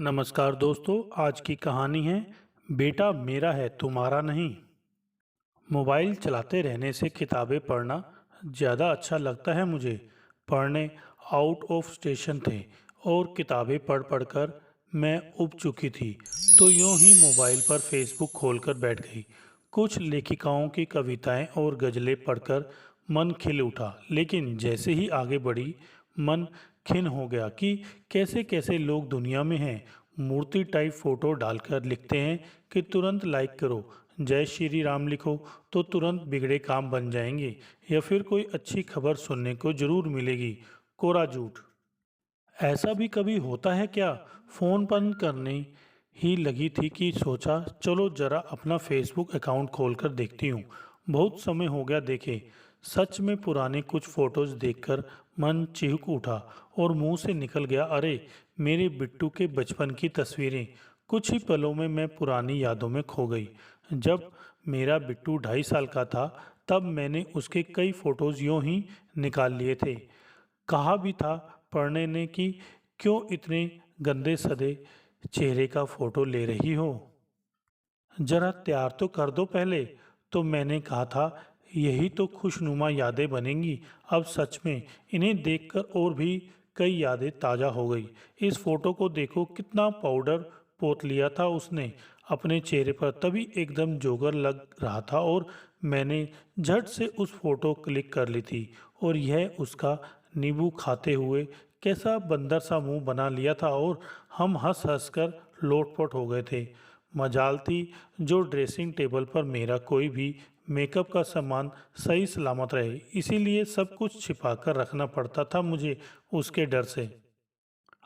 नमस्कार दोस्तों। आज की कहानी है बेटा मेरा है तुम्हारा नहीं। मोबाइल चलाते रहने से किताबें पढ़ना ज़्यादा अच्छा लगता है मुझे। पढ़ने आउट ऑफ स्टेशन थे और किताबें पढ़ पढ़ कर मैं उब चुकी थी। तो यूं ही मोबाइल पर फेसबुक खोलकर बैठ गई। कुछ लेखिकाओं की कविताएं और गज़लें पढ़कर मन खिल उठा, लेकिन जैसे ही आगे बढ़ी मन खिन हो गया कि कैसे कैसे लोग दुनिया में हैं। मूर्ति टाइप फोटो डालकर लिखते हैं कि तुरंत लाइक करो, जय श्री राम लिखो तो तुरंत बिगड़े काम बन जाएंगे, या फिर कोई अच्छी खबर सुनने को जरूर मिलेगी। कोरा झूठ। ऐसा भी कभी होता है क्या? फ़ोन बंद करने ही लगी थी कि सोचा चलो ज़रा अपना फेसबुक अकाउंट खोलकर देखती हूँ। बहुत समय हो गया देखे। सच में पुराने कुछ फ़ोटोज़ देखकर मन चिहुक उठा और मुंह से निकल गया, अरे मेरे बिट्टू के बचपन की तस्वीरें। कुछ ही पलों में मैं पुरानी यादों में खो गई। जब मेरा बिट्टू 2.5 साल का था तब मैंने उसके कई फ़ोटोज़ यूँ ही निकाल लिए थे। कहा भी था पढ़ने ने कि क्यों इतने गंदे सदे चेहरे का फोटो ले रही हो, जरा तैयार तो कर दो पहले। तो मैंने कहा था यही तो खुशनुमा यादें बनेंगी। अब सच में इन्हें देखकर और भी कई यादें ताज़ा हो गई। इस फोटो को देखो, कितना पाउडर पोत लिया था उसने अपने चेहरे पर, तभी एकदम जोगर लग रहा था। और मैंने झट से उस फोटो क्लिक कर ली थी और यह उसका नींबू खाते हुए कैसा बंदर सा मुंह बना लिया था और हम हंस हंस कर लोटपोट हो गए थे। मजाल थी जो ड्रेसिंग टेबल पर मेरा कोई भी मेकअप का सामान सही सलामत रहे, इसीलिए सब कुछ छिपा कर रखना पड़ता था मुझे उसके डर से।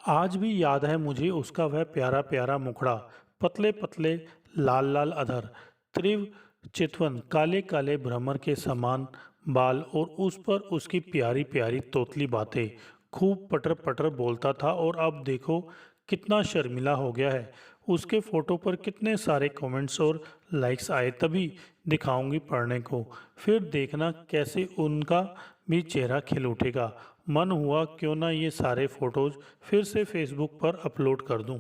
आज भी याद है मुझे उसका वह प्यारा प्यारा मुखड़ा, पतले पतले लाल लाल अधर, तीव्र चितवन, काले काले भ्रमर के समान बाल और उस पर उसकी प्यारी प्यारी तोतली बातें। खूब पटर पटर बोलता था और अब देखो कितना शर्मिला हो गया है। उसके फोटो पर कितने सारे कमेंट्स और लाइक्स आए, तभी दिखाऊंगी पढ़ने को, फिर देखना कैसे उनका भी चेहरा खिल उठेगा। मन हुआ क्यों ना ये सारे फोटोज फिर से फेसबुक पर अपलोड कर दूं।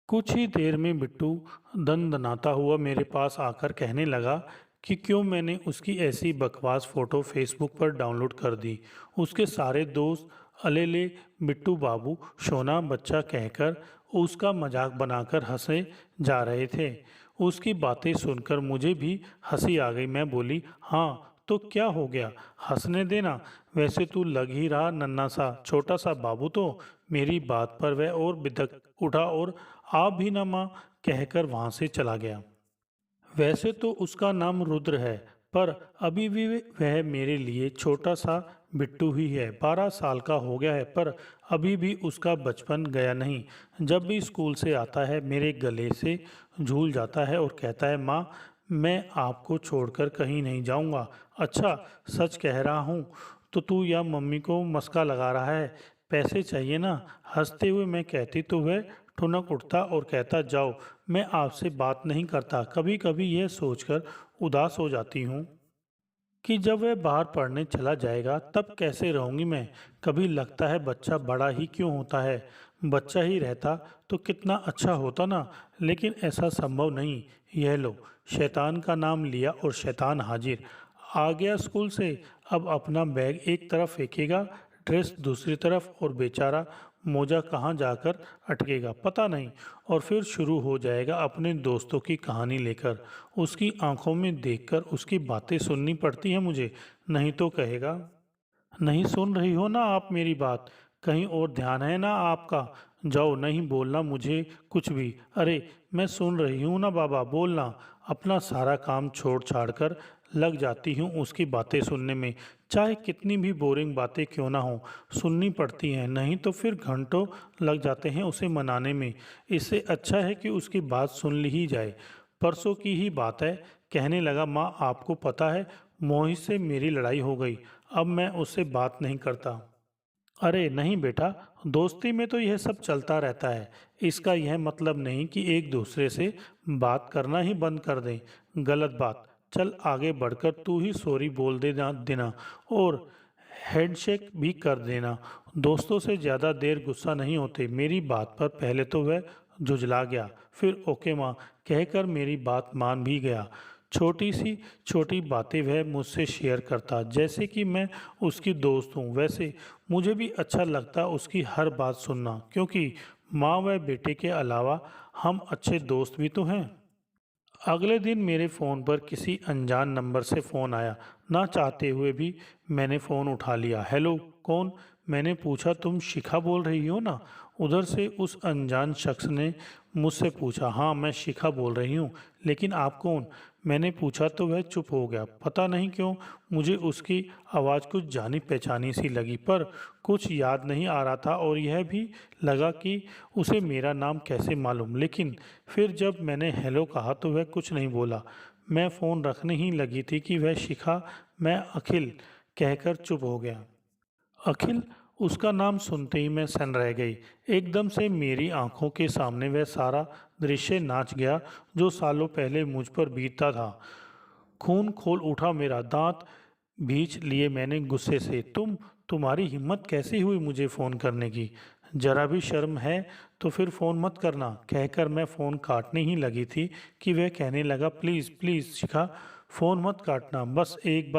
कुछ ही देर में बिट्टू दनदनाता हुआ मेरे पास आकर कहने लगा कि क्यों मैंने उसकी ऐसी बकवास फ़ोटो फेसबुक पर डाउनलोड कर दी। उसके सारे दोस्त अलेले बिट्टू बाबू सोना बच्चा कहकर उसका मजाक बनाकर हंसे जा रहे थे। उसकी बातें सुनकर मुझे भी हंसी आ गई। मैं बोली, हाँ तो क्या हो गया, हंसने देना। वैसे तू लग ही रहा नन्हा सा छोटा सा बाबू। तो मेरी बात पर वह और बिदक उठा और आप भी ना माँ कहकर वहां से चला गया। वैसे तो उसका नाम रुद्र है, पर अभी भी वह मेरे लिए छोटा सा बिट्टू ही है। 12 साल का हो गया है, पर अभी भी उसका बचपन गया नहीं। जब भी स्कूल से आता है मेरे गले से झूल जाता है और कहता है, माँ मैं आपको छोड़कर कहीं नहीं जाऊंगा। अच्छा सच कह रहा हूँ तो तू या मम्मी को मस्का लगा रहा है? पैसे चाहिए ना? हंसते हुए मैं कहती तो वह ठुनक उठता और कहता, जाओ मैं आपसे बात नहीं करता। कभी कभी यह सोचकर उदास हो जाती हूँ कि जब वह बाहर पढ़ने चला जाएगा तब कैसे रहूंगी मैं। कभी लगता है बच्चा बड़ा ही क्यों होता है, बच्चा ही रहता तो कितना अच्छा होता ना। लेकिन ऐसा संभव नहीं। यह लो, शैतान का नाम लिया और शैतान हाजिर। आ गया स्कूल से, अब अपना बैग एक तरफ फेंकेगा, ड्रेस दूसरी तरफ, और बेचारा मोजा कहाँ जाकर अटकेगा पता नहीं। और फिर शुरू हो जाएगा अपने दोस्तों की कहानी लेकर। उसकी आंखों में देखकर उसकी बातें सुननी पड़ती हैं मुझे, नहीं तो कहेगा, नहीं सुन रही हो ना आप मेरी बात? कहीं और ध्यान है ना आपका? जाओ, नहीं बोलना मुझे कुछ भी। अरे मैं सुन रही हूँ ना बाबा, बोलना। अपना सारा काम छोड़ छाड़ कर लग जाती हूँ उसकी बातें सुनने में। चाहे कितनी भी बोरिंग बातें क्यों ना हो, सुननी पड़ती हैं, नहीं तो फिर घंटों लग जाते हैं उसे मनाने में। इससे अच्छा है कि उसकी बात सुन ली ही जाए। परसों की ही बात है, कहने लगा, माँ आपको पता है मोहित से मेरी लड़ाई हो गई, अब मैं उससे बात नहीं करता। अरे नहीं बेटा, दोस्ती में तो यह सब चलता रहता है। इसका यह मतलब नहीं कि एक दूसरे से बात करना ही बंद कर दें, गलत बात। चल आगे बढ़कर तू ही सॉरी बोल देना और हैंडशेक भी कर देना। दोस्तों से ज़्यादा देर गुस्सा नहीं होते। मेरी बात पर पहले तो वह झुँझला गया, फिर ओके माँ कहकर मेरी बात मान भी गया। छोटी सी छोटी बातें वह मुझसे शेयर करता, जैसे कि मैं उसकी दोस्त हूँ। वैसे मुझे भी अच्छा लगता उसकी हर बात सुनना, क्योंकि माँ व बेटे के अलावा हम अच्छे दोस्त भी तो हैं। अगले दिन मेरे फ़ोन पर किसी अनजान नंबर से फ़ोन आया। ना चाहते हुए भी मैंने फ़ोन उठा लिया। हेलो, कौन? मैंने पूछा। तुम शिखा बोल रही हो ना? उधर से उस अनजान शख्स ने मुझसे पूछा। हाँ, मैं शिखा बोल रही हूँ, लेकिन आप कौन? मैंने पूछा तो वह चुप हो गया। पता नहीं क्यों मुझे उसकी आवाज़ कुछ जानी पहचानी सी लगी, पर कुछ याद नहीं आ रहा था और यह भी लगा कि उसे मेरा नाम कैसे मालूम। लेकिन फिर जब मैंने हेलो कहा तो वह कुछ नहीं बोला। मैं फ़ोन रखने ही लगी थी कि वह शिखा, मैं अखिल कहकर चुप हो गया। अखिल, उसका नाम सुनते ही मैं सन रह गई। एकदम से मेरी आंखों के सामने वह सारा दृश्य नाच गया जो सालों पहले मुझ पर बीतता था। खून खोल उठा मेरा। दांत भींच लिए मैंने गुस्से से। तुम्हारी हिम्मत कैसे हुई मुझे फ़ोन करने की? जरा भी शर्म है तो फिर फ़ोन मत करना, कहकर मैं फ़ोन काटने ही लगी थी कि वह कहने लगा, प्लीज़ प्लीज़ शिखा, फ़ोन मत काटना, बस एक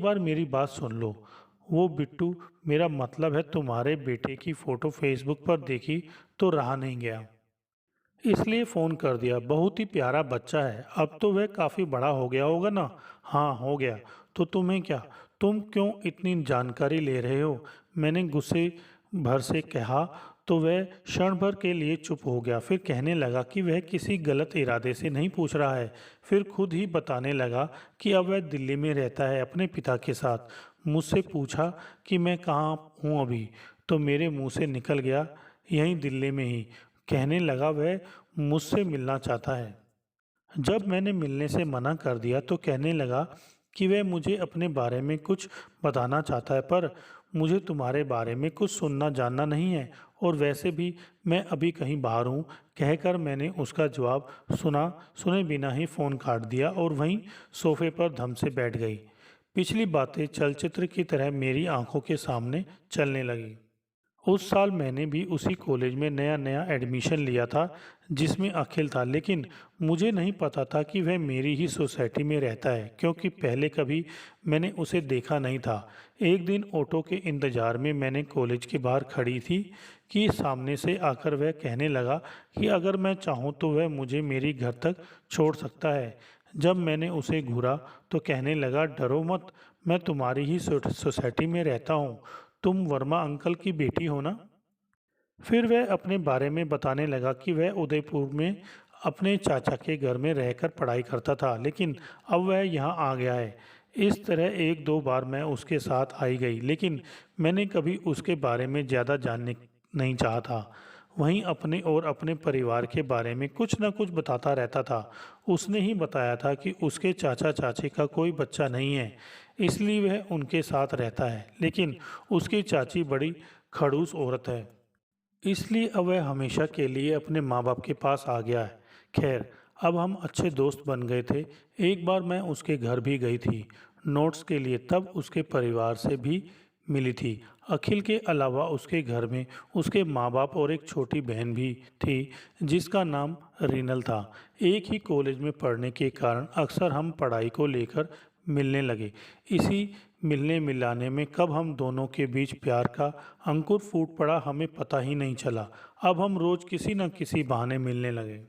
बार मेरी बात सुन लो। वो बिट्टू, मेरा मतलब है तुम्हारे बेटे की फ़ोटो फेसबुक पर देखी तो रहा नहीं गया, इसलिए फ़ोन कर दिया। बहुत ही प्यारा बच्चा है। अब तो वह काफ़ी बड़ा हो गया होगा ना? हाँ, हो गया। तो तुम्हें क्या? तुम क्यों इतनी जानकारी ले रहे हो? मैंने गुस्से भर से कहा तो वह क्षण भर के लिए चुप हो गया। फिर कहने लगा कि वह किसी गलत इरादे से नहीं पूछ रहा है। फिर खुद ही बताने लगा कि अब वह दिल्ली में रहता है अपने पिता के साथ। मुझसे पूछा कि मैं कहाँ हूँ अभी, तो मेरे मुंह से निकल गया, यहीं दिल्ली में ही। कहने लगा वह मुझसे मिलना चाहता है। जब मैंने मिलने से मना कर दिया तो कहने लगा कि वह मुझे अपने बारे में कुछ बताना चाहता है, पर मुझे तुम्हारे बारे में कुछ सुनना जानना नहीं है, और वैसे भी मैं अभी कहीं बाहर हूँ, कहकर मैंने उसका जवाब सुने बिना ही फ़ोन काट दिया और वहीं सोफे पर धम से बैठ गई। पिछली बातें चलचित्र की तरह मेरी आंखों के सामने चलने लगी। उस साल मैंने भी उसी कॉलेज में नया नया एडमिशन लिया था जिसमें अखिल था, लेकिन मुझे नहीं पता था कि वह मेरी ही सोसाइटी में रहता है, क्योंकि पहले कभी मैंने उसे देखा नहीं था। एक दिन ऑटो के इंतज़ार में मैंने कॉलेज के बाहर खड़ी थी कि सामने से आकर वह कहने लगा कि अगर मैं चाहूँ तो वह मुझे मेरी घर तक छोड़ सकता है। जब मैंने उसे घूरा तो कहने लगा, डरो मत, मैं तुम्हारी ही सोसाइटी में रहता हूँ। तुम वर्मा अंकल की बेटी हो ना? फिर वह अपने बारे में बताने लगा कि वह उदयपुर में अपने चाचा के घर में रहकर पढ़ाई करता था, लेकिन अब वह यहाँ आ गया है। इस तरह एक दो बार मैं उसके साथ आई गई, लेकिन मैंने कभी उसके बारे में ज़्यादा जानने नहीं चाहा था। वहीं अपने और अपने परिवार के बारे में कुछ न कुछ बताता रहता था। उसने ही बताया था कि उसके चाचा चाची का कोई बच्चा नहीं है, इसलिए वह उनके साथ रहता है, लेकिन उसकी चाची बड़ी खड़ूस औरत है, इसलिए अब वह हमेशा के लिए अपने माँ बाप के पास आ गया है। खैर, अब हम अच्छे दोस्त बन गए थे। एक बार मैं उसके घर भी गई थी नोट्स के लिए, तब उसके परिवार से भी मिली थी। अखिल के अलावा उसके घर में उसके माँ बाप और एक छोटी बहन भी थी जिसका नाम रीनल था। एक ही कॉलेज में पढ़ने के कारण अक्सर हम पढ़ाई को लेकर मिलने लगे। इसी मिलने मिलाने में कब हम दोनों के बीच प्यार का अंकुर फूट पड़ा हमें पता ही नहीं चला। अब हम रोज किसी न किसी बहाने मिलने लगे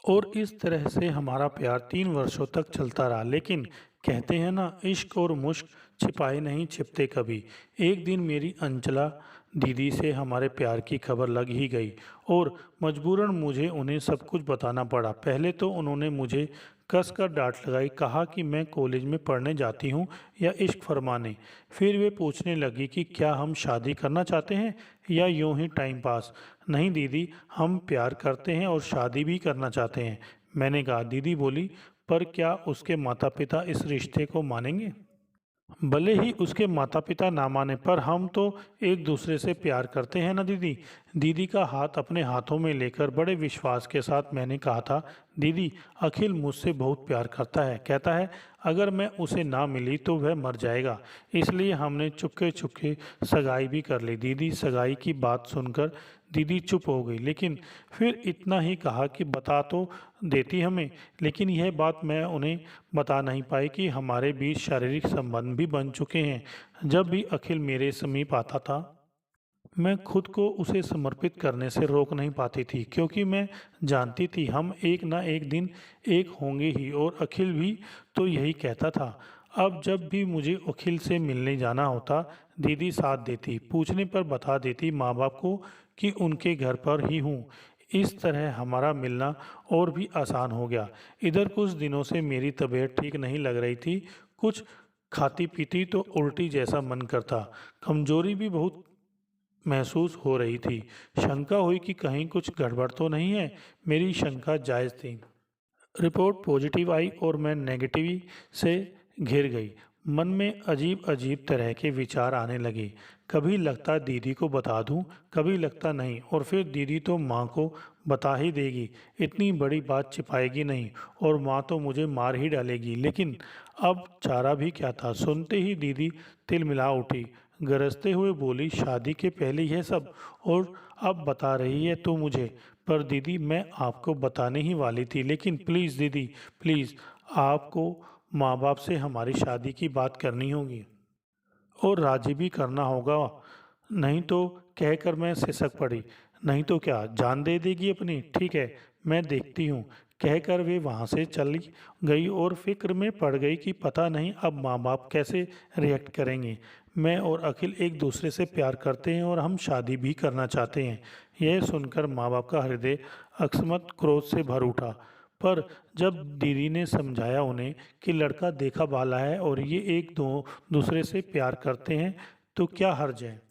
और इस तरह से हमारा प्यार 3 वर्षों तक चलता रहा। लेकिन कहते हैं ना, इश्क और मुश्क छिपाए नहीं छिपते कभी। एक दिन मेरी अंचला दीदी से हमारे प्यार की खबर लग ही गई और मजबूरन मुझे उन्हें सब कुछ बताना पड़ा। पहले तो उन्होंने मुझे कस कर डांट लगाई, कहा कि मैं कॉलेज में पढ़ने जाती हूँ या इश्क फरमाने। फिर वे पूछने लगी कि क्या हम शादी करना चाहते हैं या यूं ही टाइम पास। नहीं दीदी, हम प्यार करते हैं और शादी भी करना चाहते हैं, मैंने कहा। दीदी बोली, पर क्या उसके माता पिता इस रिश्ते को मानेंगे? भले ही उसके माता पिता ना माने पर हम तो एक दूसरे से प्यार करते हैं ना दीदी। दीदी का हाथ अपने हाथों में लेकर बड़े विश्वास के साथ मैंने कहा था, दीदी अखिल मुझसे बहुत प्यार करता है, कहता है अगर मैं उसे ना मिली तो वह मर जाएगा। इसलिए हमने चुपके चुपके सगाई भी कर ली। दीदी सगाई की बात सुनकर दीदी चुप हो गई, लेकिन फिर इतना ही कहा कि बता तो देती हमें। लेकिन यह बात मैं उन्हें बता नहीं पाई कि हमारे बीच शारीरिक संबंध भी बन चुके हैं। जब भी अखिल मेरे समीप आता था, मैं खुद को उसे समर्पित करने से रोक नहीं पाती थी, क्योंकि मैं जानती थी हम एक ना एक दिन एक होंगे ही। और अखिल भी तो यही कहता था। अब जब भी मुझे अखिल से मिलने जाना होता, दीदी साथ देती, पूछने पर बता देती माँ बाप को कि उनके घर पर ही हूँ। इस तरह हमारा मिलना और भी आसान हो गया। इधर कुछ दिनों से मेरी तबीयत ठीक नहीं लग रही थी। कुछ खाती पीती तो उल्टी जैसा मन करता, कमजोरी भी बहुत महसूस हो रही थी। शंका हुई कि कहीं कुछ गड़बड़ तो नहीं है। मेरी शंका जायज़ थी। रिपोर्ट पॉजिटिव आई और मैं नेगेटिव से घिर गई। मन में अजीब अजीब तरह के विचार आने लगे। कभी लगता दीदी को बता दूं, कभी लगता नहीं, और फिर दीदी तो माँ को बता ही देगी, इतनी बड़ी बात छिपाएगी नहीं, और माँ तो मुझे मार ही डालेगी। लेकिन अब चारा भी क्या था। सुनते ही दीदी तिलमिला उठी, गरजते हुए बोली, शादी के पहले यह सब, और अब बता रही है तू मुझे। पर दीदी मैं आपको बताने ही वाली थी, लेकिन प्लीज़ दीदी प्लीज़, आपको माँ बाप से हमारी शादी की बात करनी होगी और राजी भी करना होगा। नहीं तो, कहकर मैं सिसक पड़ी, नहीं तो क्या जान दे देगी अपनी? ठीक है, मैं देखती हूँ, कहकर वे वहाँ से चली गई और फिक्र में पड़ गई कि पता नहीं अब माँ बाप कैसे रिएक्ट करेंगे। मैं और अखिल एक दूसरे से प्यार करते हैं और हम शादी भी करना चाहते हैं। यह सुनकर माँ बाप का हृदय अकस्मात क्रोध से भर उठा। पर जब दीदी ने समझाया उन्हें कि लड़का देखा भाला है और ये एक दो दूसरे से प्यार करते हैं, तो क्या हर्ज है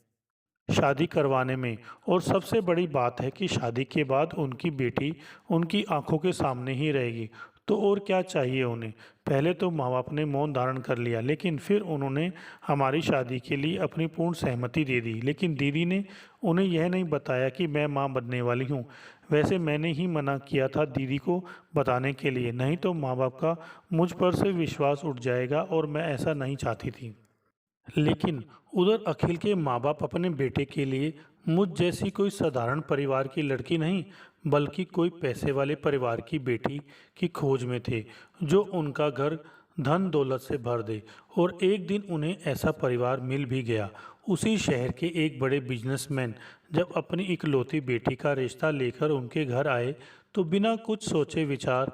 शादी करवाने में। और सबसे बड़ी बात है कि शादी के बाद उनकी बेटी उनकी आंखों के सामने ही रहेगी, तो और क्या चाहिए उन्हें। पहले तो माँ बाप ने मौन धारण कर लिया, लेकिन फिर उन्होंने हमारी शादी के लिए अपनी पूर्ण सहमति दे दी। लेकिन दीदी ने उन्हें यह नहीं बताया कि मैं माँ बनने वाली हूँ। वैसे मैंने ही मना किया था दीदी को बताने के लिए, नहीं तो माँ बाप का मुझ पर से विश्वास उठ जाएगा और मैं ऐसा नहीं चाहती थी। लेकिन उधर अखिल के माँ बाप अपने बेटे के लिए मुझ जैसी कोई साधारण परिवार की लड़की नहीं, बल्कि कोई पैसे वाले परिवार की बेटी की खोज में थे, जो उनका घर धन दौलत से भर दे। और एक दिन उन्हें ऐसा परिवार मिल भी गया। उसी शहर के एक बड़े बिजनेसमैन जब अपनी इकलौती बेटी का रिश्ता लेकर उनके घर आए, तो बिना कुछ सोचे विचार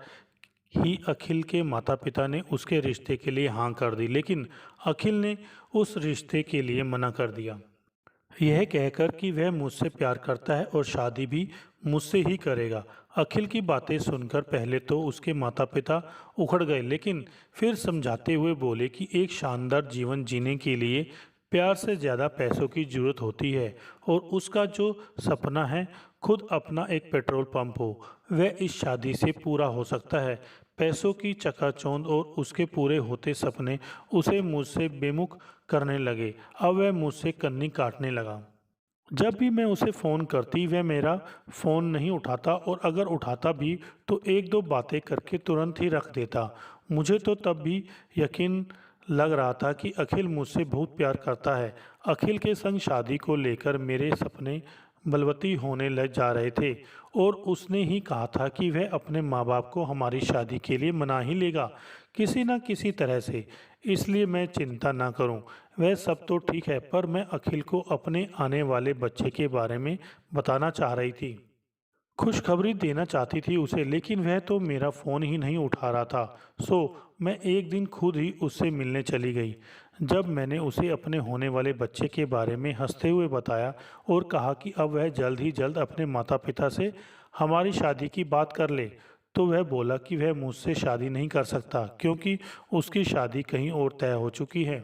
ही अखिल के माता पिता ने उसके रिश्ते के लिए हाँ कर दी। लेकिन अखिल ने उस रिश्ते के लिए मना कर दिया, यह कहकर कि वह मुझसे प्यार करता है और शादी भी मुझसे ही करेगा। अखिल की बातें सुनकर पहले तो उसके माता पिता उखड़ गए, लेकिन फिर समझाते हुए बोले कि एक शानदार जीवन जीने के लिए प्यार से ज़्यादा पैसों की ज़रूरत होती है, और उसका जो सपना है खुद अपना एक पेट्रोल पंप हो, वह इस शादी से पूरा हो सकता है। पैसों की चकाचौंध और उसके पूरे होते सपने उसे मुझसे बेमुख करने लगे। अब वह मुझसे कन्नी काटने लगा। जब भी मैं उसे फ़ोन करती, वह मेरा फ़ोन नहीं उठाता, और अगर उठाता भी तो एक दो बातें करके तुरंत ही रख देता। मुझे तो तब भी यकीन लग रहा था कि अखिल मुझसे बहुत प्यार करता है। अखिल के संग शादी को लेकर मेरे सपने बलवती होने लग जा रहे थे, और उसने ही कहा था कि वह अपने माँ बाप को हमारी शादी के लिए मना ही लेगा, किसी न किसी तरह से। इसलिए मैं चिंता ना करूं। वह सब तो ठीक है, पर मैं अखिल को अपने आने वाले बच्चे के बारे में बताना चाह रही थी। खुशखबरी देना चाहती थी उसे, लेकिन वह तो मेरा फ़ोन ही नहीं उठा रहा था। सो मैं एक दिन खुद ही उससे मिलने चली गई। जब मैंने उसे अपने होने वाले बच्चे के बारे में हंसते हुए बताया और कहा कि अब वह जल्द ही जल्द अपने माता पिता से हमारी शादी की बात कर ले, तो वह बोला कि वह मुझसे शादी नहीं कर सकता, क्योंकि उसकी शादी कहीं और तय हो चुकी है।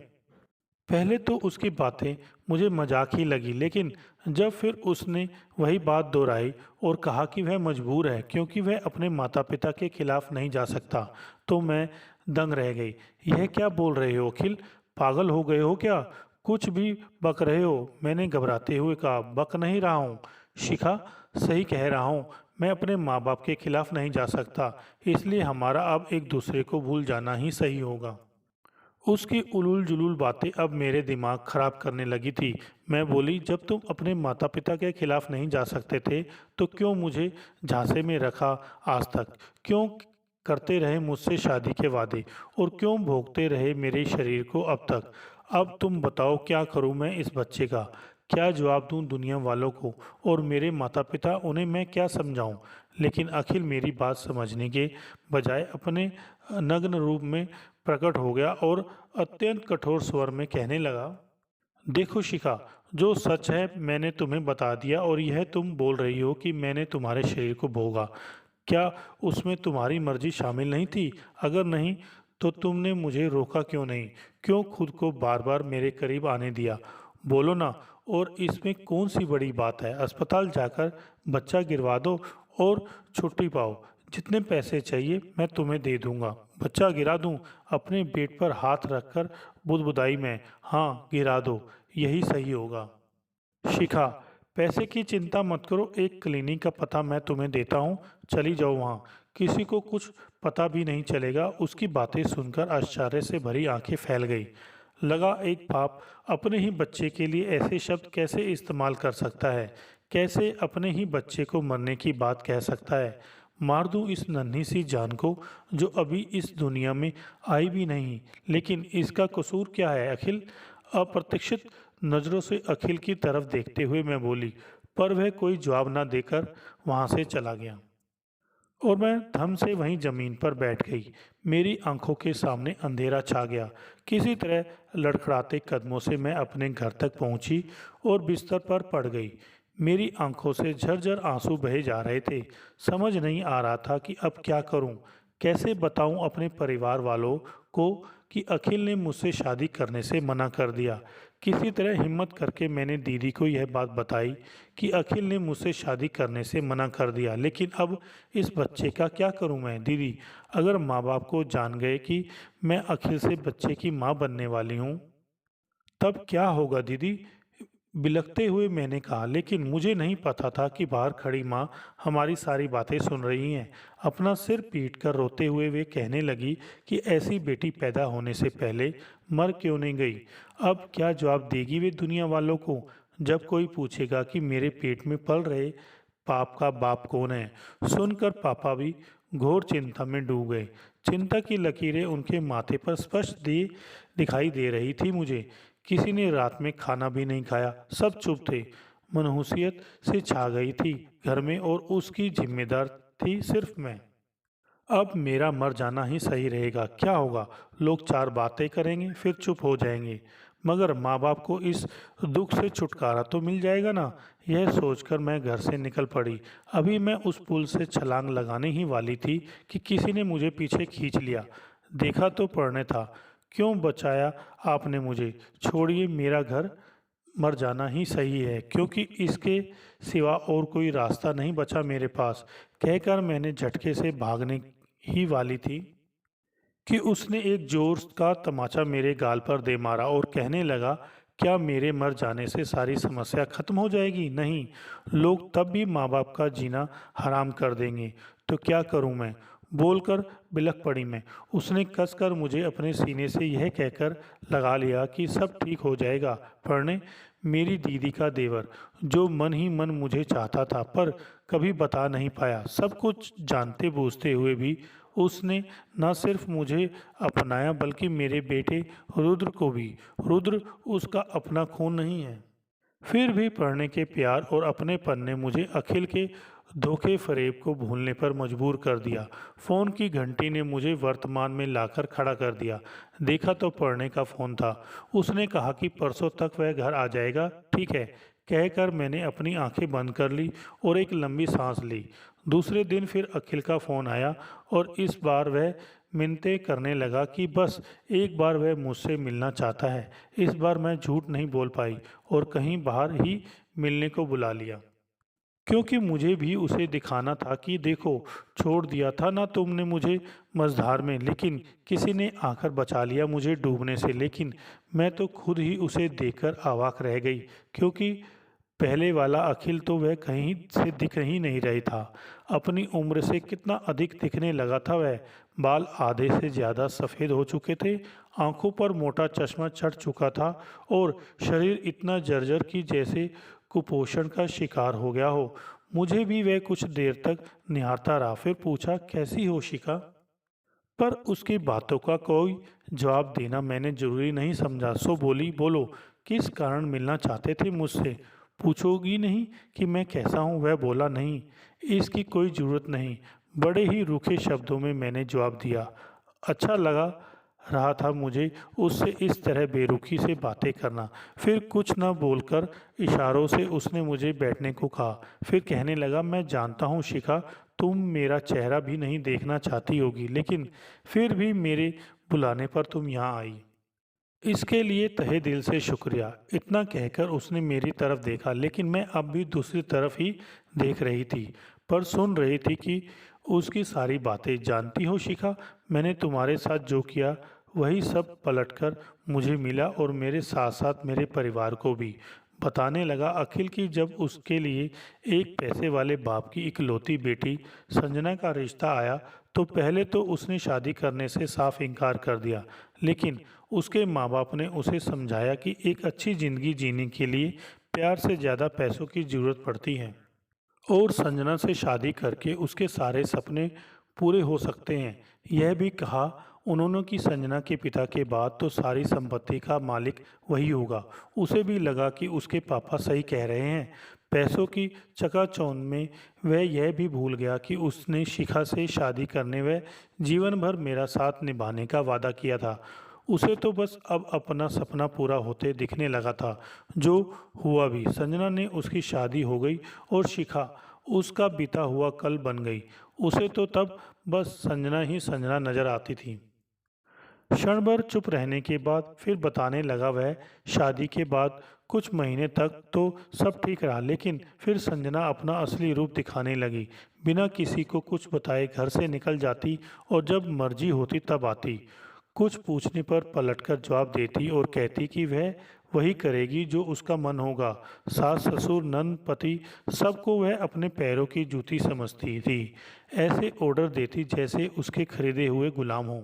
पहले तो उसकी बातें मुझे मजाक ही लगी, लेकिन जब फिर उसने वही बात दोहराई और कहा कि वह मजबूर है क्योंकि वह अपने माता पिता के खिलाफ नहीं जा सकता, तो मैं दंग रह गई। यह क्या बोल रहे हो अखिल? पागल हो गए हो क्या? कुछ भी बक रहे हो। मैंने घबराते हुए कहा, बक नहीं रहा हूँ शिखा, सही कह रहा हूँ। मैं अपने माँ बाप के खिलाफ नहीं जा सकता, इसलिए हमारा अब एक दूसरे को भूल जाना ही सही होगा। उसकी उलूल जुलूल बातें अब मेरे दिमाग खराब करने लगी थी। मैं बोली, जब तुम अपने माता पिता के खिलाफ नहीं जा सकते थे तो क्यों मुझे झांसे में रखा आज तक? क्यों करते रहे मुझसे शादी के वादे, और क्यों भोगते रहे मेरे शरीर को अब तक? अब तुम बताओ, क्या करूं मैं इस बच्चे का? क्या जवाब दूं दुनिया वालों को और मेरे माता पिता, उन्हें मैं क्या समझाऊं? लेकिन अखिल मेरी बात समझने के बजाय अपने नग्न रूप में प्रकट हो गया और अत्यंत कठोर स्वर में कहने लगा, देखो शिखा, जो सच है मैंने तुम्हें बता दिया, और यह तुम बोल रही हो कि मैंने तुम्हारे शरीर को भोगा। क्या उसमें तुम्हारी मर्जी शामिल नहीं थी? अगर नहीं तो तुमने मुझे रोका क्यों नहीं? क्यों खुद को बार बार मेरे करीब आने दिया? बोलो ना। और इसमें कौन सी बड़ी बात है? अस्पताल जाकर बच्चा गिरवा दो और छुट्टी पाओ। जितने पैसे चाहिए मैं तुम्हें दे दूंगा। बच्चा गिरा दूं? अपने पेट पर हाथ रखकर बुदबुदाई में, हाँ गिरा दो, यही सही होगा। शिखा, पैसे की चिंता मत करो, एक क्लिनिक का पता मैं तुम्हें देता हूँ, चली जाओ वहाँ। किसी को कुछ पता भी नहीं चलेगा। उसकी बातें सुनकर आश्चर्य से भरी आंखें फैल गई। लगा, एक बाप अपने ही बच्चे के लिए ऐसे शब्द कैसे इस्तेमाल कर सकता है? कैसे अपने ही बच्चे को मरने की बात कह सकता है? मार दूं इस नन्ही सी जान को जो अभी इस दुनिया में आई भी नहीं, लेकिन इसका कसूर क्या है अखिल? अप्रत्याशित नजरों से अखिल की तरफ देखते हुए मैं बोली, पर वह कोई जवाब न देकर वहां से चला गया और मैं थम से वहीं जमीन पर बैठ गई। मेरी आंखों के सामने अंधेरा छा गया। किसी तरह लड़खड़ाते कदमों से मैं अपने घर तक पहुंची और बिस्तर पर पड़ गई। मेरी आंखों से झरझर आंसू बहे जा रहे थे। समझ नहीं आ रहा था कि अब क्या करूं। कैसे बताऊं अपने परिवार वालों को कि अखिल ने मुझसे शादी करने से मना कर दिया। किसी तरह हिम्मत करके मैंने दीदी को यह बात बताई कि अखिल ने मुझसे शादी करने से मना कर दिया। लेकिन अब इस बच्चे का क्या करूं मैं? दीदी, अगर माँ बाप को जान गए कि मैं अखिल से बच्चे की माँ बनने वाली हूँ, तब क्या होगा दीदी? बिलखते हुए मैंने कहा, लेकिन मुझे नहीं पता था कि बाहर खड़ी माँ हमारी सारी बातें सुन रही हैं। अपना सिर पीट कर रोते हुए वे कहने लगी कि ऐसी बेटी पैदा होने से पहले मर क्यों नहीं गई? अब क्या जवाब देगी वे दुनिया वालों को जब कोई पूछेगा कि मेरे पेट में पल रहे पाप का बाप कौन है? सुनकर पापा भी घोर चिंता में डूब गए। चिंता की लकीरें उनके माथे पर स्पष्ट दिखाई दे रही थी मुझे। किसी ने रात में खाना भी नहीं खाया, सब चुप थे। मनहूसियत से छा गई थी घर में और उसकी जिम्मेदार थी सिर्फ मैं। अब मेरा मर जाना ही सही रहेगा। क्या होगा? लोग चार बातें करेंगे फिर चुप हो जाएंगे, मगर माँ बाप को इस दुख से छुटकारा तो मिल जाएगा ना। यह सोचकर मैं घर से निकल पड़ी। अभी मैं उस पुल से छलांग लगाने ही वाली थी कि किसी ने मुझे पीछे खींच लिया। देखा तो पढ़ने था। क्यों बचाया आपने मुझे? छोड़िए, मेरा घर मर जाना ही सही है, क्योंकि इसके सिवा और कोई रास्ता नहीं बचा मेरे पास। कहकर मैंने झटके से भागने ही वाली थी कि उसने एक जोर का तमाचा मेरे गाल पर दे मारा और कहने लगा, क्या मेरे मर जाने से सारी समस्या खत्म हो जाएगी? नहीं, लोग तब भी माँ बाप का जीना हराम कर देंगे। तो क्या करूं मैं? बोलकर बिलख पड़ी मैं। उसने कसकर मुझे अपने सीने से यह कहकर लगा लिया कि सब ठीक हो जाएगा। पढ़ने, मेरी दीदी का देवर, जो मन ही मन मुझे चाहता था पर कभी बता नहीं पाया। सब कुछ जानते बूझते हुए भी उसने न सिर्फ मुझे अपनाया बल्कि मेरे बेटे रुद्र को भी। रुद्र उसका अपना खून नहीं है। फिर भी पढ़ने के प्यार और अपनेपन ने मुझे अखिल के धोखे फरेब को भूलने पर मजबूर कर दिया। फ़ोन की घंटी ने मुझे वर्तमान में लाकर खड़ा कर दिया। देखा तो पढ़ने का फ़ोन था। उसने कहा कि परसों तक वह घर आ जाएगा। ठीक है, कहकर मैंने अपनी आंखें बंद कर ली और एक लंबी सांस ली। दूसरे दिन फिर अखिल का फ़ोन आया और इस बार वह मिन्नतें करने लगा कि बस एक बार वह मुझसे मिलना चाहता है। इस बार मैं झूठ नहीं बोल पाई और कहीं बाहर ही मिलने को बुला लिया। क्योंकि मुझे भी उसे दिखाना था कि देखो, छोड़ दिया था ना तुमने मुझे मझधार में, लेकिन किसी ने आकर बचा लिया मुझे डूबने से। लेकिन मैं तो खुद ही उसे देखकर अवाक रह गई, क्योंकि पहले वाला अखिल तो वह कहीं से दिख ही नहीं रही था। अपनी उम्र से कितना अधिक दिखने लगा था वह। बाल आधे से ज़्यादा सफ़ेद हो चुके थे, आंखों पर मोटा चश्मा चढ़ चुका था और शरीर इतना जर्जर कि जैसे कुपोषण का शिकार हो गया हो। मुझे भी वह कुछ देर तक निहारता रहा, फिर पूछा, कैसी हो शिखा? पर उसकी बातों का कोई जवाब देना मैंने जरूरी नहीं समझा, सो बोली, बोलो, किस कारण मिलना चाहते थे मुझसे? पूछोगी नहीं कि मैं कैसा हूँ? वह बोला, नहीं, इसकी कोई ज़रूरत नहीं। बड़े ही रूखे शब्दों में मैंने जवाब दिया। अच्छा लगा रहा था मुझे उससे इस तरह बेरुखी से बातें करना। फिर कुछ न बोलकर इशारों से उसने मुझे बैठने को कहा। फिर कहने लगा, मैं जानता हूँ शिखा, तुम मेरा चेहरा भी नहीं देखना चाहती होगी, लेकिन फिर भी मेरे बुलाने पर तुम यहाँ आई। इसके लिए तहे दिल से शुक्रिया। इतना कहकर उसने मेरी तरफ देखा, लेकिन मैं अब भी दूसरी तरफ ही देख रही थी, पर सुन रही थी कि उसकी सारी बातें। जानती हो शिखा, मैंने तुम्हारे साथ जो किया वही सब पलटकर मुझे मिला, और मेरे साथ साथ मेरे परिवार को भी। बताने लगा अखिल कि जब उसके लिए एक पैसे वाले बाप की इकलौती बेटी संजना का रिश्ता आया, तो पहले तो उसने शादी करने से साफ इनकार कर दिया। लेकिन उसके माँ बाप ने उसे समझाया कि एक अच्छी ज़िंदगी जीने के लिए प्यार से ज़्यादा पैसों की ज़रूरत पड़ती है, और संजना से शादी करके उसके सारे सपने पूरे हो सकते हैं। यह भी कहा उन्होंने कि संजना के पिता के बाद तो सारी संपत्ति का मालिक वही होगा। उसे भी लगा कि उसके पापा सही कह रहे हैं। पैसों की चकाचौंध में वह यह भी भूल गया कि उसने शिखा से शादी करने व जीवन भर मेरा साथ निभाने का वादा किया था। उसे तो बस अब अपना सपना पूरा होते दिखने लगा था, जो हुआ भी। संजना ने उसकी शादी हो गई और शिखा उसका बीता हुआ कल बन गई। उसे तो तब बस संजना ही संजना नजर आती थी। क्षण भर चुप रहने के बाद फिर बताने लगा वह, शादी के बाद कुछ महीने तक तो सब ठीक रहा, लेकिन फिर संजना अपना असली रूप दिखाने लगी। बिना किसी को कुछ बताए घर से निकल जाती और जब मर्जी होती तब आती। कुछ पूछने पर पलटकर जवाब देती और कहती कि वह वही करेगी जो उसका मन होगा। सास ससुर नंद पति सबको वह अपने पैरों की जूती समझती थी। ऐसे ऑर्डर देती जैसे उसके खरीदे हुए गुलाम हों।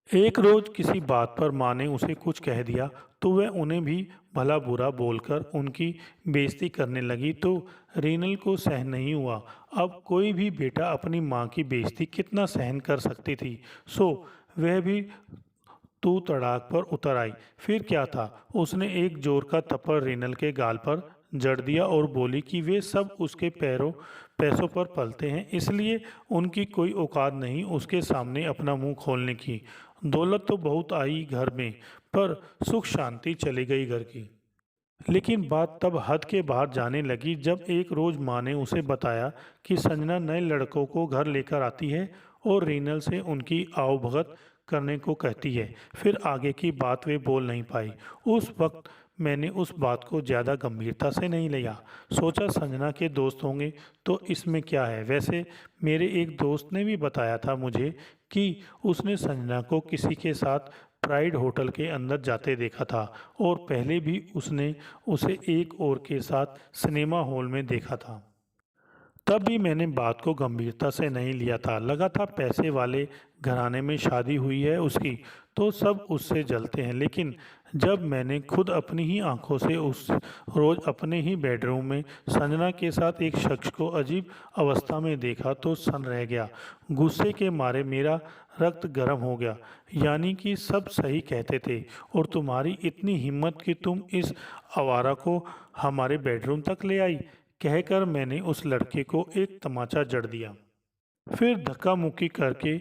एक रोज किसी बात पर माँ ने उसे कुछ कह दिया, तो वह उन्हें भी भला बुरा बोलकर उनकी बेइज्जती करने लगी, तो रीनल को सहन नहीं हुआ। अब कोई भी बेटा अपनी माँ की बेइज्जती कितना सहन कर सकती थी, सो वह भी तू तड़ाक पर उतर आई। फिर क्या था, उसने एक जोर का थप्पड़ रीनल के गाल पर जड़ दिया और बोली कि वे सब उसके पैसों पर पलते हैं, इसलिए उनकी कोई औकात नहीं उसके सामने अपना मुंह खोलने की। दौलत तो बहुत आई घर में, पर सुख शांति चली गई घर की। लेकिन बात तब हद के बाहर जाने लगी जब एक रोज़ माँ ने उसे बताया कि संजना नए लड़कों को घर लेकर आती है और रीनल से उनकी आवभगत करने को कहती है। फिर आगे की बात वे बोल नहीं पाई। उस वक्त मैंने उस बात को ज़्यादा गंभीरता से नहीं लिया। सोचा संजना के दोस्त होंगे तो इसमें क्या है। वैसे मेरे एक दोस्त ने भी बताया था मुझे कि उसने संजना को किसी के साथ प्राइड होटल के अंदर जाते देखा था, और पहले भी उसने उसे एक और के साथ सिनेमा हॉल में देखा था। तब भी मैंने बात को गंभीरता से नहीं लिया था। लगा था पैसे वाले घराने में शादी हुई है उसकी, तो सब उससे जलते हैं। लेकिन जब मैंने खुद अपनी ही आंखों से उस रोज़ अपने ही बेडरूम में संजना के साथ एक शख्स को अजीब अवस्था में देखा तो सन रह गया। गुस्से के मारे मेरा रक्त गर्म हो गया। यानी कि सब सही कहते थे, और तुम्हारी इतनी हिम्मत कि तुम इस आवारा को हमारे बेडरूम तक ले आई, कहकर मैंने उस लड़के को एक तमाचा जड़ दिया। फिर धक्का मुक्की करके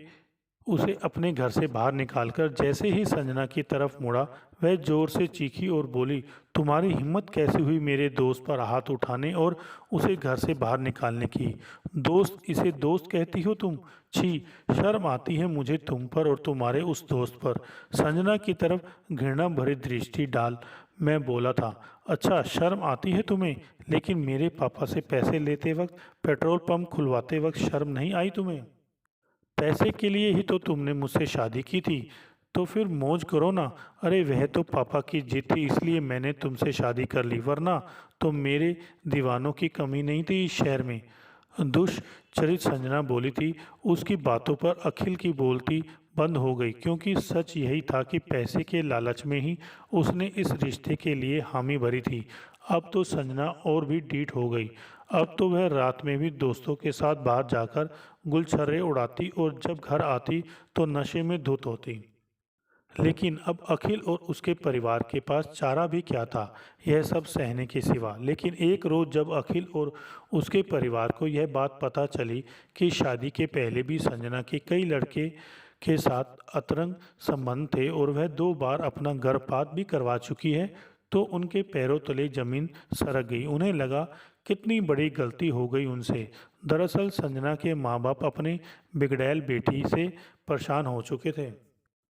उसे अपने घर से बाहर निकालकर जैसे ही संजना की तरफ मुड़ा, वह जोर से चीखी और बोली, तुम्हारी हिम्मत कैसी हुई मेरे दोस्त पर हाथ उठाने और उसे घर से बाहर निकालने की? दोस्त, इसे दोस्त कहती हो तुम? छी, शर्म आती है मुझे तुम पर और तुम्हारे उस दोस्त पर। संजना की तरफ घृणा भरी दृष्टि डाल मैं बोला था, अच्छा शर्म आती है तुम्हें, लेकिन मेरे पापा से पैसे लेते वक्त, पेट्रोल पंप खुलवाते वक्त शर्म नहीं आई तुम्हें? पैसे के लिए ही तो तुमने मुझसे शादी की थी, तो फिर मौज करो ना। अरे वह तो पापा की जिद थी इसलिए मैंने तुमसे शादी कर ली, वरना तो मेरे दीवानों की कमी नहीं थी इस शहर में। दुष्चरित संजना बोली थी। उसकी बातों पर अखिल की बोलती बंद हो गई, क्योंकि सच यही था कि पैसे के लालच में ही उसने इस रिश्ते के लिए हामी भरी थी। अब तो संजना और भी डीठ हो गई। अब तो वह रात में भी दोस्तों के साथ बाहर जाकर गुलछर्रे उड़ाती और जब घर आती तो नशे में धुत होती। लेकिन अब अखिल और उसके परिवार के पास चारा भी क्या था, यह सब सहने के सिवा। लेकिन एक रोज़ जब अखिल और उसके परिवार को यह बात पता चली कि शादी के पहले भी संजना के कई लड़के के साथ अतरंग संबंध थे और वह 2 बार अपना गर्भपात भी करवा चुकी है, तो उनके पैरों तले जमीन सरक गई। उन्हें लगा कितनी बड़ी गलती हो गई उनसे। दरअसल संजना के माँ बाप अपने बिगड़ैल बेटी से परेशान हो चुके थे।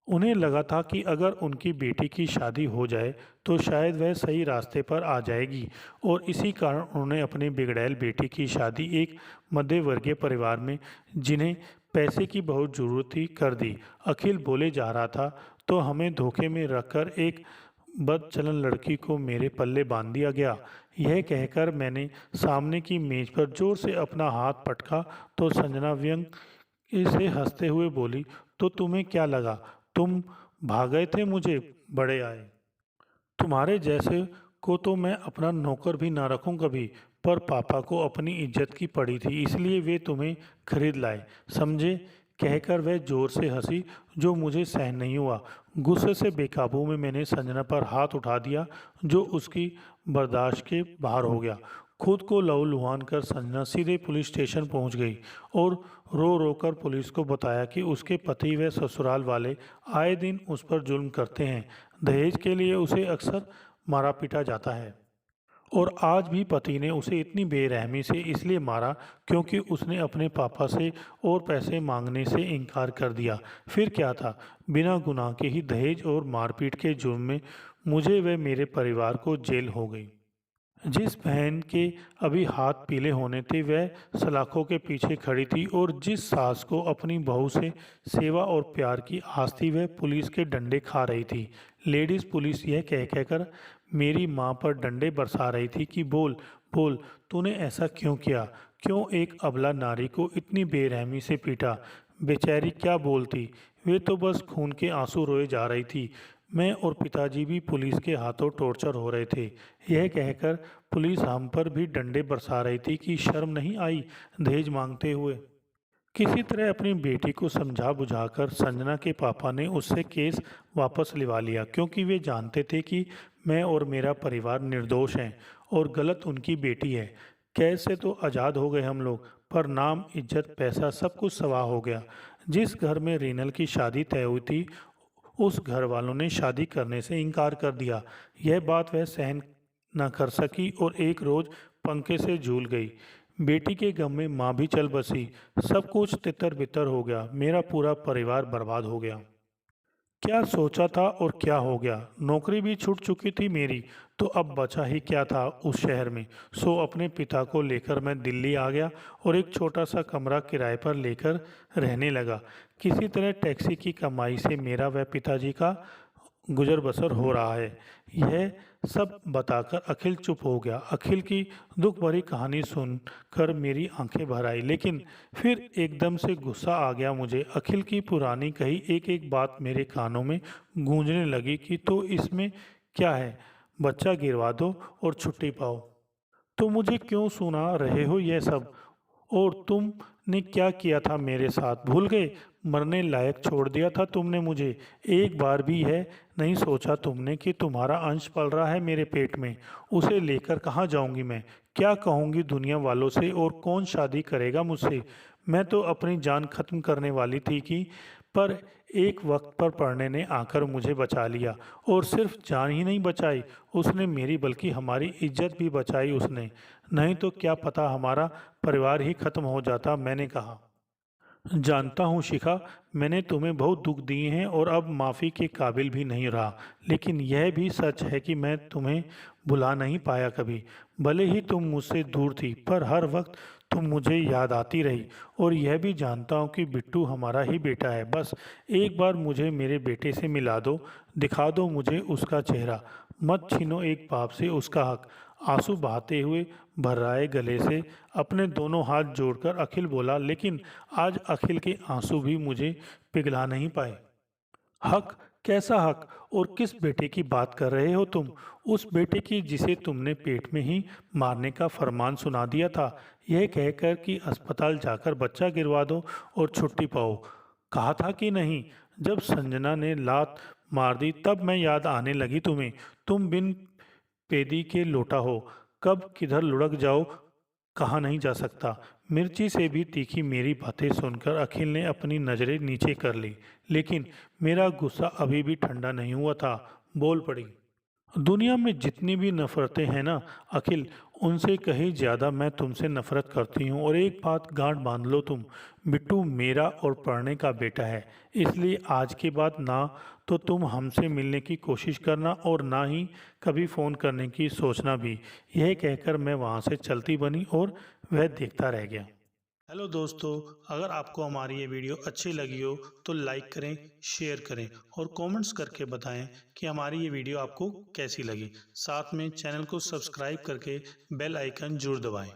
उन्हें लगा था कि अगर उनकी बेटी की शादी हो जाए तो शायद वह सही रास्ते पर आ जाएगी, और इसी कारण उन्होंने अपनी बिगड़ैल बेटी की शादी एक मध्यवर्गीय परिवार में, जिन्हें पैसे की बहुत ज़रूरत थी, कर दी। अखिल बोले जा रहा था, तो हमें धोखे में रखकर एक बदचलन लड़की को मेरे पल्ले बांध दिया गया। यह कहकर मैंने सामने की मेज पर जोर से अपना हाथ पटका तो संजना व्यंग से हंसते हुए बोली, तो तुम्हें क्या लगा, तुम भाग गए थे, मुझे बड़े आए? तुम्हारे जैसे को तो मैं अपना नौकर भी ना रखूं कभी, पर पापा को अपनी इज्जत की पड़ी थी इसलिए वे तुम्हें खरीद लाए, समझे? कहकर वह जोर से हंसी, जो मुझे सहन नहीं हुआ। गुस्से से बेकाबू में मैंने संजना पर हाथ उठा दिया, जो उसकी बर्दाश्त के बाहर हो गया। खुद को लहूलुहान कर संजना सीधे पुलिस स्टेशन पहुंच गई और रो रो कर पुलिस को बताया कि उसके पति व ससुराल वाले आए दिन उस पर जुल्म करते हैं। दहेज के लिए उसे अक्सर मारा पीटा जाता है, और आज भी पति ने उसे इतनी बेरहमी से इसलिए मारा क्योंकि उसने अपने पापा से और पैसे मांगने से इनकार कर दिया। फिर क्या था, बिना गुनाह के ही दहेज और मारपीट के जुर्म में मुझे व मेरे परिवार को जेल हो गई। जिस बहन के अभी हाथ पीले होने थे वह सलाखों के पीछे खड़ी थी, और जिस सास को अपनी बहू से सेवा और प्यार की आस थी वह पुलिस के डंडे खा रही थी। लेडीज पुलिस यह कह कहकर मेरी माँ पर डंडे बरसा रही थी कि बोल बोल, तूने ऐसा क्यों किया, क्यों एक अबला नारी को इतनी बेरहमी से पीटा? बेचारी क्या बोलती, वे तो बस खून के आंसू रोए जा रही थी। मैं और पिताजी भी पुलिस के हाथों टॉर्चर हो रहे थे। यह कहकर पुलिस हम पर भी डंडे बरसा रही थी कि शर्म नहीं आई दहेज मांगते हुए। किसी तरह अपनी बेटी को समझा बुझाकर संजना के पापा ने उससे केस वापस लिवा लिया, क्योंकि वे जानते थे कि मैं और मेरा परिवार निर्दोष हैं और गलत उनकी बेटी है। कैद से तो आज़ाद हो गए हम लोग, पर नाम, इज्जत, पैसा सब कुछ सवाह हो गया। जिस घर में रीनल की शादी तय हुई थी उस घर वालों ने शादी करने से इनकार कर दिया। यह बात वह सहन न कर सकी और एक रोज़ पंखे से झूल गई। बेटी के गम में माँ भी चल बसी। सब कुछ तितर बितर हो गया, मेरा पूरा परिवार बर्बाद हो गया। क्या सोचा था और क्या हो गया। नौकरी भी छूट चुकी थी मेरी, तो अब बचा ही क्या था उस शहर में। सो अपने पिता को लेकर मैं दिल्ली आ गया और एक छोटा सा कमरा किराए पर लेकर रहने लगा। किसी तरह टैक्सी की कमाई से मेरा व पिताजी का गुजर बसर हो रहा है। यह सब बताकर अखिल चुप हो गया। अखिल की दुख भरी कहानी सुनकर मेरी आंखें भर आई, लेकिन फिर एकदम से गुस्सा आ गया मुझे। अखिल की पुरानी कही एक एक बात मेरे कानों में गूंजने लगी कि तो इसमें क्या है, बच्चा गिरवा दो और छुट्टी पाओ। तो मुझे क्यों सुना रहे हो यह सब? और तुमने क्या किया था मेरे साथ, भूल गए? मरने लायक छोड़ दिया था तुमने मुझे। एक बार भी है नहीं सोचा तुमने कि तुम्हारा अंश पल रहा है मेरे पेट में। उसे लेकर कहाँ जाऊंगी मैं, क्या कहूँगी दुनिया वालों से, और कौन शादी करेगा मुझसे? मैं तो अपनी जान खत्म करने वाली थी कि, पर एक वक्त पर पढ़ने ने आकर मुझे बचा लिया। और सिर्फ जान ही नहीं बचाई उसने मेरी, बल्कि हमारी इज्जत भी बचाई उसने। नहीं तो क्या पता हमारा परिवार ही खत्म हो जाता। मैंने कहा, जानता हूँ शिखा, मैंने तुम्हें बहुत दुख दिए हैं और अब माफ़ी के काबिल भी नहीं रहा। लेकिन यह भी सच है कि मैं तुम्हें भुला नहीं पाया कभी। भले ही तुम मुझसे दूर थी, पर हर वक्त तुम मुझे याद आती रही। और यह भी जानता हूँ कि बिट्टू हमारा ही बेटा है। बस एक बार मुझे मेरे बेटे से मिला दो, दिखा दो मुझे उसका चेहरा। मत छीनो एक बाप से उसका हक। आंसू बहाते हुए भर्राए गले से अपने दोनों हाथ जोड़कर अखिल बोला, लेकिन आज अखिल के आंसू भी मुझे पिघला नहीं पाए। हक? कैसा हक? और किस बेटे की बात कर रहे हो तुम? उस बेटे की जिसे तुमने पेट में ही मारने का फरमान सुना दिया था, यह कहकर कि अस्पताल जाकर बच्चा गिरवा दो और छुट्टी पाओ। कहा था कि नहीं? जब संजना ने लात मार दी तब मैं याद आने लगी तुम्हें। तुम बिन पेदी के लोटा हो, कब किधर लुढ़क जाओ कहा नहीं जा सकता। मिर्ची से भी तीखी मेरी बातें सुनकर अखिल ने अपनी नज़रें नीचे कर ली, लेकिन मेरा गुस्सा अभी भी ठंडा नहीं हुआ था। बोल पड़ी, दुनिया में जितनी भी नफ़रतें हैं ना अखिल, उनसे कहीं ज़्यादा मैं तुमसे नफ़रत करती हूँ। और एक बात गांठ बांध लो तुम, बिट्टू मेरा और पढ़ने का बेटा है। इसलिए आज के बाद ना तो तुम हमसे मिलने की कोशिश करना और ना ही कभी फ़ोन करने की सोचना भी। यह कहकर मैं वहाँ से चलती बनी और वह देखता रह गया। हेलो दोस्तों, अगर आपको हमारी ये वीडियो अच्छी लगी हो तो लाइक करें, शेयर करें और कमेंट्स करके बताएं कि हमारी ये वीडियो आपको कैसी लगी। साथ में चैनल को सब्सक्राइब करके बेल आइकन जरूर दबाएं।